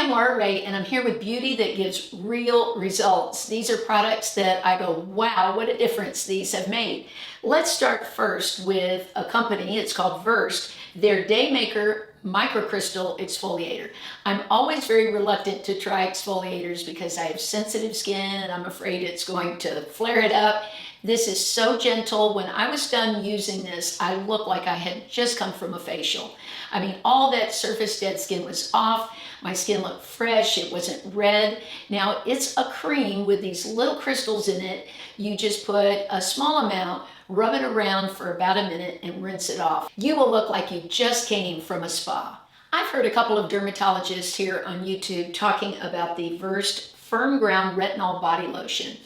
Hi, I'm Laura Ray, and I'm here with beauty that gives real results. These are products that I go, wow, what a difference these have made. Let's start first with a company, it's called Versed, their Daymaker Microcrystal Exfoliator. I'm always very reluctant to try exfoliators because I have sensitive skin and I'm afraid it's going to flare it up. This is so gentle. When I was done using this, I looked like I had just come from a facial. I mean, all that surface dead skin was off. My skin looked fresh. It wasn't red. Now, it's a cream with these little crystals in it. You just put a small amount, rub it around for about a minute, and rinse it off. You will look like you just came from a spa. I've heard a couple of dermatologists here on YouTube talking about the Versed Firm Ground Retinol Body Lotion.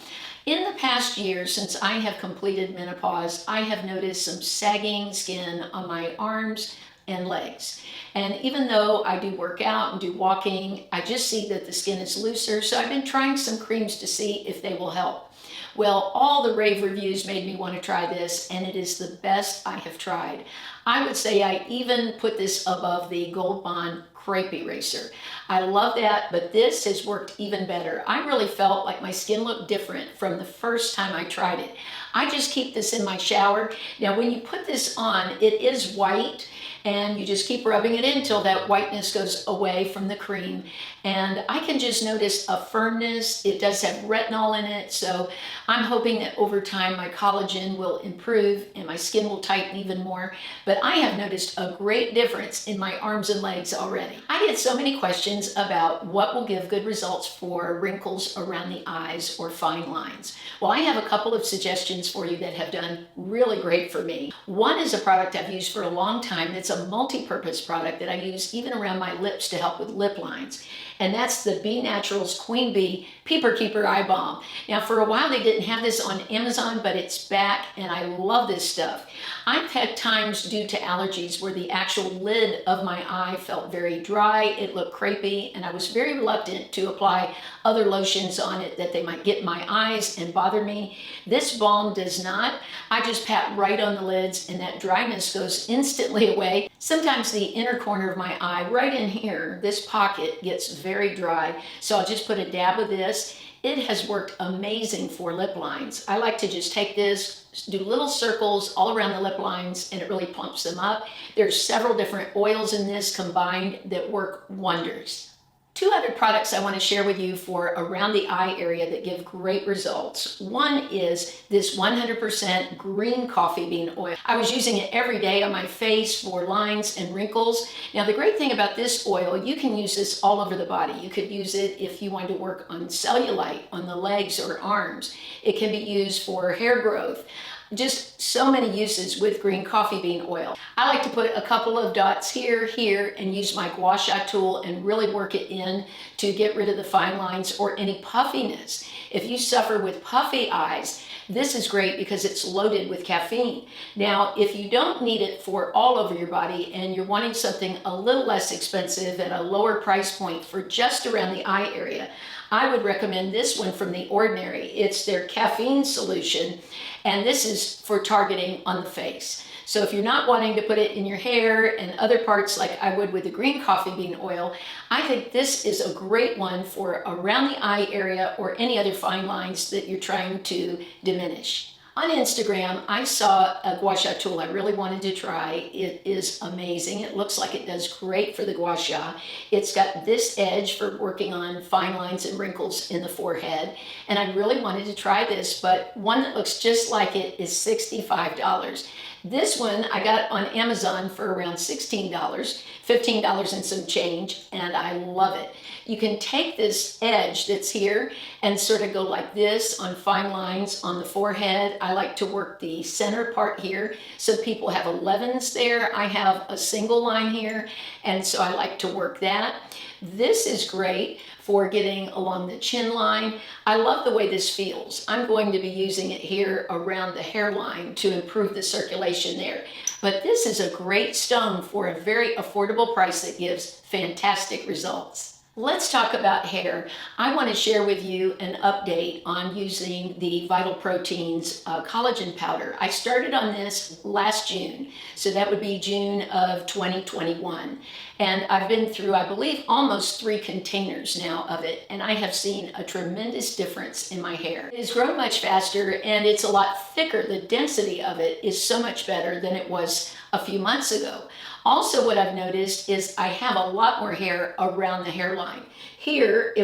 In the past year, since I have completed menopause, I have noticed some sagging skin on my arms and legs. And even though I do work out and do walking, I just see that the skin is looser. So I've been trying some creams to see if they will help. Well, all the rave reviews made me want to try this, and it is the best I have tried. I would say I even put this above the Gold Bond Crepe Eraser. I love that, but this has worked even better. I really felt like my skin looked different from the first time I tried it. I just keep this in my shower. Now, when you put this on, it is white, and you just keep rubbing it in until that whiteness goes away from the cream. And I can just notice a firmness. It does have retinol in it, so I'm hoping that over time my collagen will improve and my skin will tighten even more. But I have noticed a great difference in my arms and legs already. I get so many questions about what will give good results for wrinkles around the eyes or fine lines. Well, I have a couple of suggestions for you that have done really great for me. One is a product I've used for a long time that's a multi-purpose product that I use even around my lips to help with lip lines. And that's the Bee Naturals Queen Bee Peeper Keeper Eye Balm. Now, for a while they didn't have this on Amazon, but it's back and I love this stuff. I've had times due to allergies where the actual lid of my eye felt very dry, it looked crepey, and I was very reluctant to apply other lotions on it that they might get my eyes and bother me. This balm does not. I just pat right on the lids and that dryness goes instantly away. Sometimes the inner corner of my eye, right in here, this pocket gets very dry, so I'll just put a dab of this. It has worked amazing for lip lines. I like to just take this, do little circles all around the lip lines, and it really plumps them up. There's several different oils in this combined that work wonders. Two other products I want to share with you for around the eye area that give great results. One is this 100% green coffee bean oil. I was using it every day on my face for lines and wrinkles. Now, the great thing about this oil, you can use this all over the body. You could use it if you want to work on cellulite on the legs or arms. It can be used for hair growth. Just so many uses with green coffee bean oil. I like to put a couple of dots here, and use my gua sha tool and really work it in to get rid of the fine lines or any puffiness. If you suffer with puffy eyes, this is great because it's loaded with caffeine. Now, if you don't need it for all over your body and you're wanting something a little less expensive at a lower price point for just around the eye area, I would recommend this one from the Ordinary. It's their caffeine solution, and this is for targeting on the face. So if you're not wanting to put it in your hair and other parts like I would with the green coffee bean oil, I think this is a great one for around the eye area or any other fine lines that you're trying to diminish. On Instagram, I saw a gua sha tool I really wanted to try. It is amazing. It looks like it does great for the gua sha. It's got this edge for working on fine lines and wrinkles in the forehead. And I really wanted to try this, but one that looks just like it is $65. This one I got on Amazon for around $16, $15 and some change, and I love it. You can take this edge that's here and sort of go like this on fine lines on the forehead. I like to work the center part here. Some people have 11s there. I have a single line here, and so I like to work that. This is great for getting along the chin line. I love the way this feels. I'm going to be using it here around the hairline to improve the circulation there. But this is a great stone for a very affordable price that gives fantastic results. Let's talk about hair. I want to share with you an update on using the Vital Proteins collagen powder. I started on this last June, so that would be June of 2021. And I've been through, I believe, almost 3 containers now of it, and I have seen a tremendous difference in my hair. It has grown much faster and it's a lot thicker. The density of it is so much better than it was a few months ago. Also, what I've noticed is I have a lot more hair around the hairline. Here,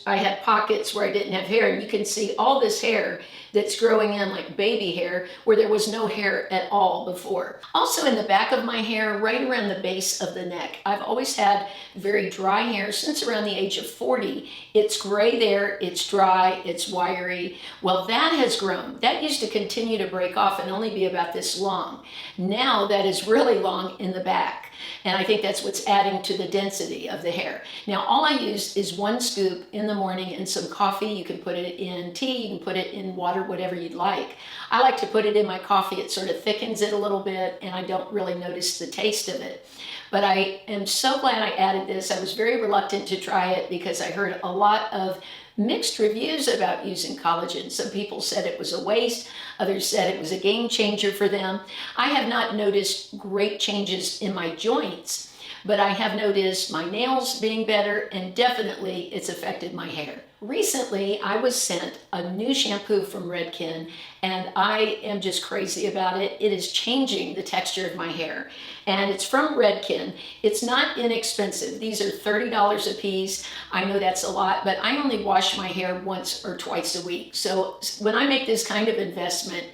I had pockets where I didn't have hair, and you can see all this hair that's growing in like baby hair where there was no hair at all before. Also in the back of my hair, right around the base of the neck, I've always had very dry hair since around the age of 40. It's gray there, it's dry, it's wiry. Well, that has grown. That used to continue to break off and only be about this long. Now that is really long in the back. And I think that's what's adding to the density of the hair. Now, all I use is 1 scoop in the morning and some coffee. You can put it in tea, you can put it in water, whatever you'd like. I like to put it in my coffee. It sort of thickens it a little bit, and I don't really notice the taste of it. But I am so glad I added this. I was very reluctant to try it because I heard a lot of mixed reviews about using collagen. Some people said it was a waste. Others said it was a game changer for them. I have not noticed great changes in my joints, but I have noticed my nails being better, and definitely it's affected my hair. Recently, I was sent a new shampoo from Redken, and I am just crazy about it. It is changing the texture of my hair, and it's from Redken. It's not inexpensive. These are $30 a piece. I know that's a lot, but I only wash my hair once or twice a week. So when I make this kind of investment,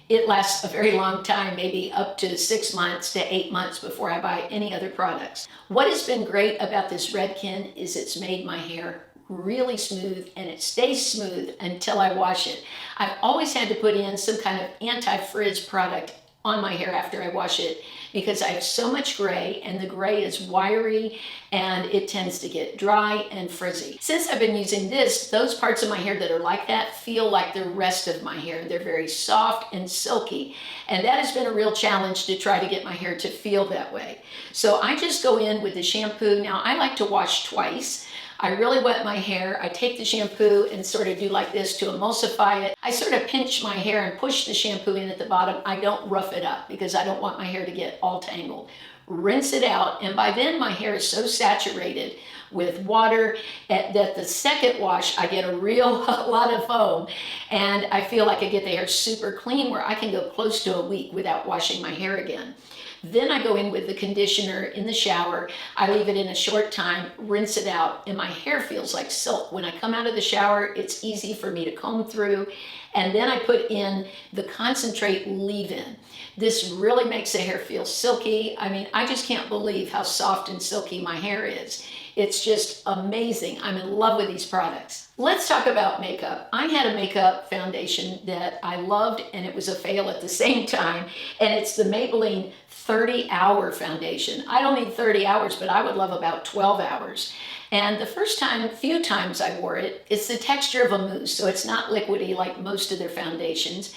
it lasts a very long time, maybe up to 6 months to 8 months before I buy any other products. What has been great about this Redken is it's made my hair really smooth, and it stays smooth until I wash it. I've always had to put in some kind of anti-frizz product on my hair after I wash it because I have so much gray, and the gray is wiry and it tends to get dry and frizzy. Since I've been using this, those parts of my hair that are like that feel like the rest of my hair. They're very soft and silky, and that has been a real challenge to try to get my hair to feel that way. So I just go in with the shampoo. Now, I like to wash twice. I really wet my hair. I take the shampoo and sort of do like this to emulsify it. I sort of pinch my hair and push the shampoo in at the bottom. I don't rough it up because I don't want my hair to get all tangled. Rinse it out, and by then my hair is so saturated with water that the second wash I get a real lot of foam, and I feel like I get the hair super clean where I can go close to a week without washing my hair again. Then I go in with the conditioner in the shower. I leave it in a short time, rinse it out, and my hair feels like silk. When I come out of the shower, it's easy for me to comb through. And then I put in the concentrate leave-in. This really makes the hair feel silky. I mean, I just can't believe how soft and silky my hair is. It's just amazing. I'm in love with these products. Let's talk about makeup. I had a makeup foundation that I loved, and it was a fail at the same time, and it's the Maybelline 30-hour foundation. I don't need 30 hours, but I would love about 12 hours. And the few times I wore it, it's the texture of a mousse, so it's not liquidy like most of their foundations.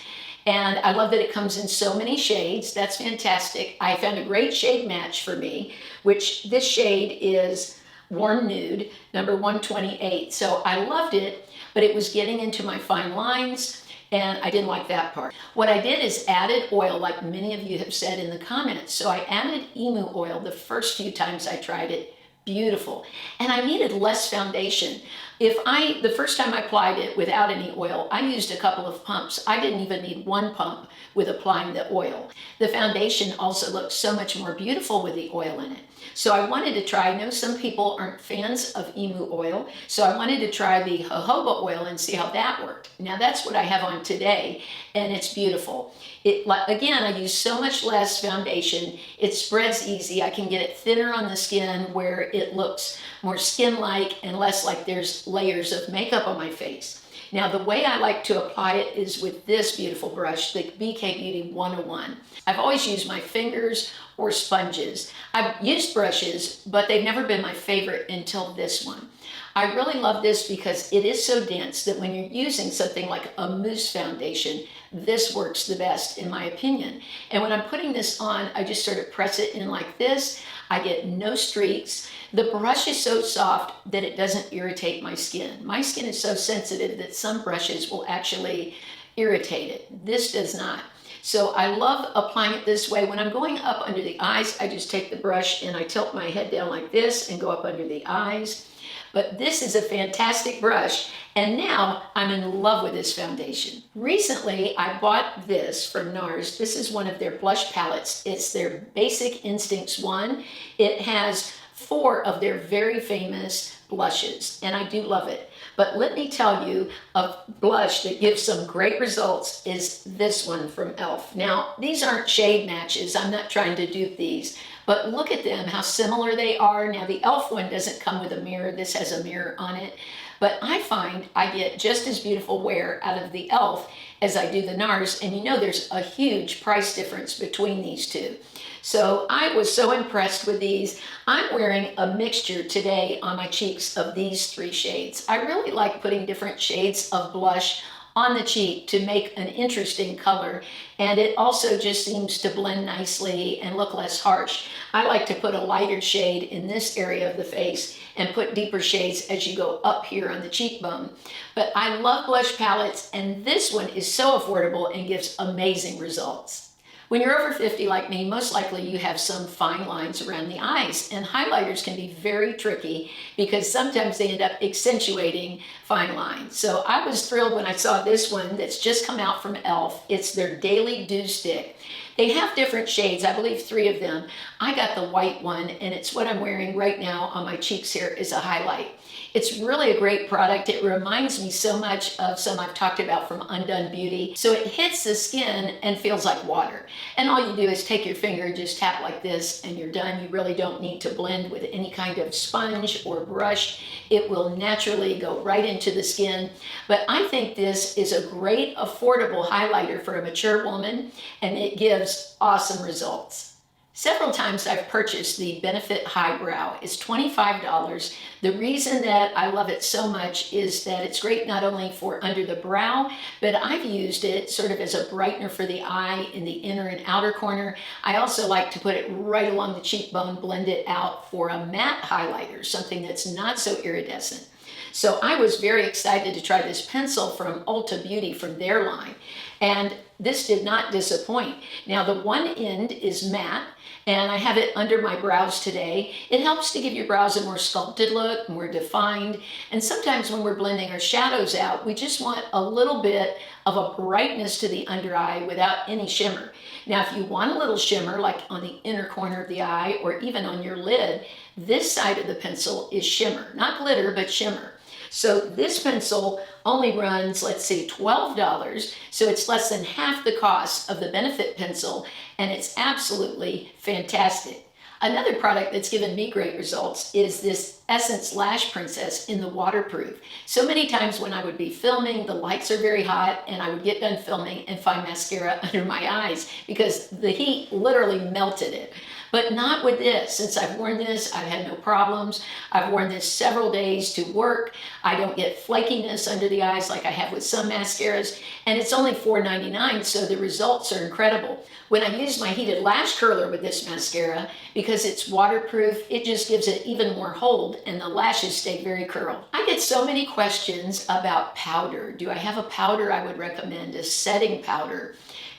And I love that it comes in so many shades. That's fantastic. I found a great shade match for me, which this shade is Warm Nude, number 128. So I loved it, but it was getting into my fine lines, and I didn't like that part. What I did is added oil, like many of you have said in the comments. So I added emu oil the first few times I tried it. Beautiful. And I needed less foundation. The first time I applied it without any oil, I used a couple of pumps. I didn't even need 1 pump with applying the oil. The foundation also looks so much more beautiful with the oil in it. So I wanted to try, I know some people aren't fans of emu oil, so I wanted to try the jojoba oil and see how that worked. Now that's what I have on today, and it's beautiful. Again, I use so much less foundation. It spreads easy. I can get it thinner on the skin where it looks more skin-like and less like there's layers of makeup on my face. Now, the way I like to apply it is with this beautiful brush, the BK Beauty 101. I've always used my fingers or sponges. I've used brushes, but they've never been my favorite until this one. I really love this because it is so dense that when you're using something like a mousse foundation, this works the best in my opinion. And when I'm putting this on, I just sort of press it in like this. I get no streaks. The brush is so soft that it doesn't irritate my skin. My skin is so sensitive that some brushes will actually irritate it. This does not. So I love applying it this way. When I'm going up under the eyes, I just take the brush and I tilt my head down like this and go up under the eyes. But this is a fantastic brush, and now I'm in love with this foundation. Recently, I bought this from NARS. This is one of their blush palettes. It's their Basic Instincts one. It has 4 of their very famous blushes, and I do love it. But let me tell you, a blush that gives some great results is this one from e.l.f. Now, these aren't shade matches. I'm not trying to dupe these, but look at them, how similar they are. Now, the e.l.f. one doesn't come with a mirror. This has a mirror on it. But I find I get just as beautiful wear out of the e.l.f. as I do the NARS, and you know there's a huge price difference between these two. So I was so impressed with these. I'm wearing a mixture today on my cheeks of these 3 shades. I really like putting different shades of blush on the cheek to make an interesting color, and it also just seems to blend nicely and look less harsh. I like to put a lighter shade in this area of the face and put deeper shades as you go up here on the cheekbone. But I love blush palettes, and this one is so affordable and gives amazing results. When you're over 50 like me, most likely you have some fine lines around the eyes, and highlighters can be very tricky because sometimes they end up accentuating fine lines. So I was thrilled when I saw this one that's just come out from e.l.f. It's their Daily Dew Stick. They have different shades, I believe 3 of them. I got the white one, and it's what I'm wearing right now on my cheeks here as a highlight. It's really a great product. It reminds me so much of some I've talked about from Undone Beauty. So it hits the skin and feels like water. And all you do is take your finger, just tap like this, and you're done. You really don't need to blend with any kind of sponge or brush. It will naturally go right into the skin. But I think this is a great, affordable highlighter for a mature woman, and it gives awesome results. Several times I've purchased the Benefit Highbrow. It's $25. The reason that I love it so much is that it's great not only for under the brow, but I've used it sort of as a brightener for the eye in the inner and outer corner. I also like to put it right along the cheekbone, blend it out for a matte highlighter, something that's not so iridescent. So I was very excited to try this pencil from Ulta Beauty from their line, and this did not disappoint. Now the one end is matte, and I have it under my brows today. It helps to give your brows a more sculpted look, more defined, and sometimes when we're blending our shadows out, we just want a little bit of a brightness to the under eye without any shimmer. Now if you want a little shimmer, like on the inner corner of the eye or even on your lid, this side of the pencil is shimmer, not glitter, but shimmer. So this pencil only runs, let's see, $12. So it's less than half the cost of the Benefit pencil, and it's absolutely fantastic. Another product that's given me great results is this Essence Lash Princess in the waterproof. So many times when I would be filming, the lights are very hot, and I would get done filming and find mascara under my eyes because the heat literally melted it. But not with this. Since I've worn this, I've had no problems. I've worn this several days to work. I don't get flakiness under the eyes like I have with some mascaras. And it's only $4.99, so the results are incredible. When I use my heated lash curler with this mascara, because it's waterproof, it just gives it even more hold, and the lashes stay very curled. I get so many questions about powder. Do I have a powder I would recommend, a setting powder?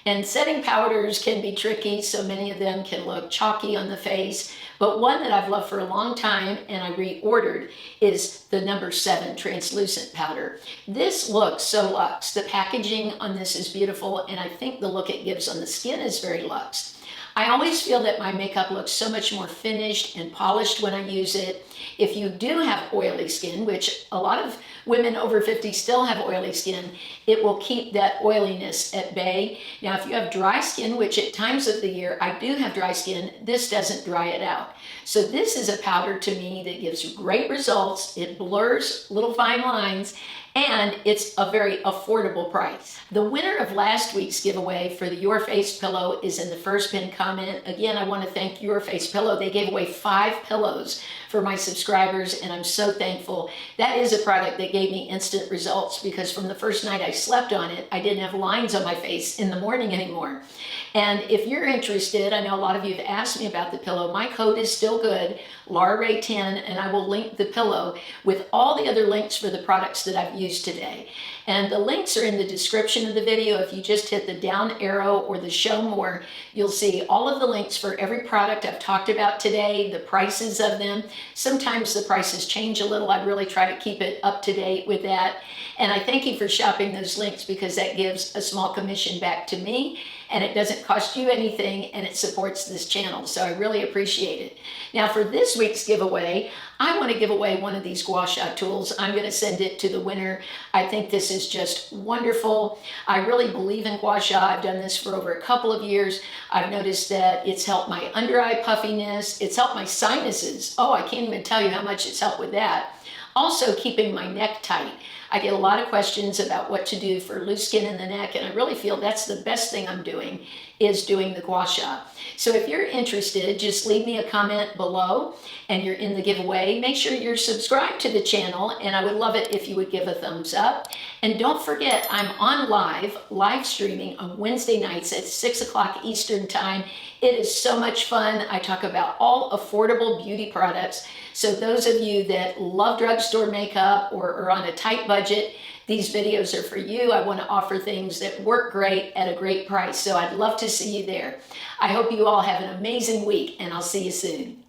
And setting powders can be tricky, so many of them can look chalky on the face. But one that I've loved for a long time and I reordered is the number 7 translucent powder. This looks so luxe. The packaging on this is beautiful, and I think the look it gives on the skin is very luxe. I always feel that my makeup looks so much more finished and polished when I use it. If you do have oily skin, which a lot of women over 50 still have oily skin, it will keep that oiliness at bay. Now, if you have dry skin, which at times of the year I do have dry skin, this doesn't dry it out. So this is a powder to me that gives great results. It blurs little fine lines, and it's a very affordable price. The winner of last week's giveaway for the Your Face pillow is in the first pinned comment. Again, I want to thank Your Face Pillow. They gave away 5 pillows for my subscribers, and I'm so thankful. That is a product that gave me instant results because from the first night I slept on it, I didn't have lines on my face in the morning anymore. And if you're interested, I know a lot of you have asked me about the pillow. My code is still good, LaraRay10, and I will link the pillow with all the other links for the products that I've used today. And the links are in the description of the video. If you just hit the down arrow or the show more, you'll see all of the links for every product I've talked about today, the prices of them. Sometimes the prices change a little. I really try to keep it up to date with that. And I thank you for shopping those links because that gives a small commission back to me, and it doesn't cost you anything, and it supports this channel. So I really appreciate it. Now for this week's giveaway, I want to give away one of these gua sha tools. I'm going to send it to the winner. I think this is just wonderful. I really believe in gua sha. I've done this for over a couple of years. I've noticed that it's helped my under eye puffiness. It's helped my sinuses. Oh, I can't even tell you how much it's helped with that. Also keeping my neck tight. I get a lot of questions about what to do for loose skin in the neck, and I really feel that's the best thing I'm doing, is doing the gua sha. So if you're interested, just leave me a comment below and you're in the giveaway. Make sure you're subscribed to the channel, and I would love it if you would give a thumbs up. And don't forget, I'm on live streaming on Wednesday nights at 6 o'clock Eastern time. It is so much fun. I talk about all affordable beauty products. So those of you that love drugstore makeup or are on a tight budget, these videos are for you. I want to offer things that work great at a great price. So I'd love to see you there. I hope you all have an amazing week, and I'll see you soon.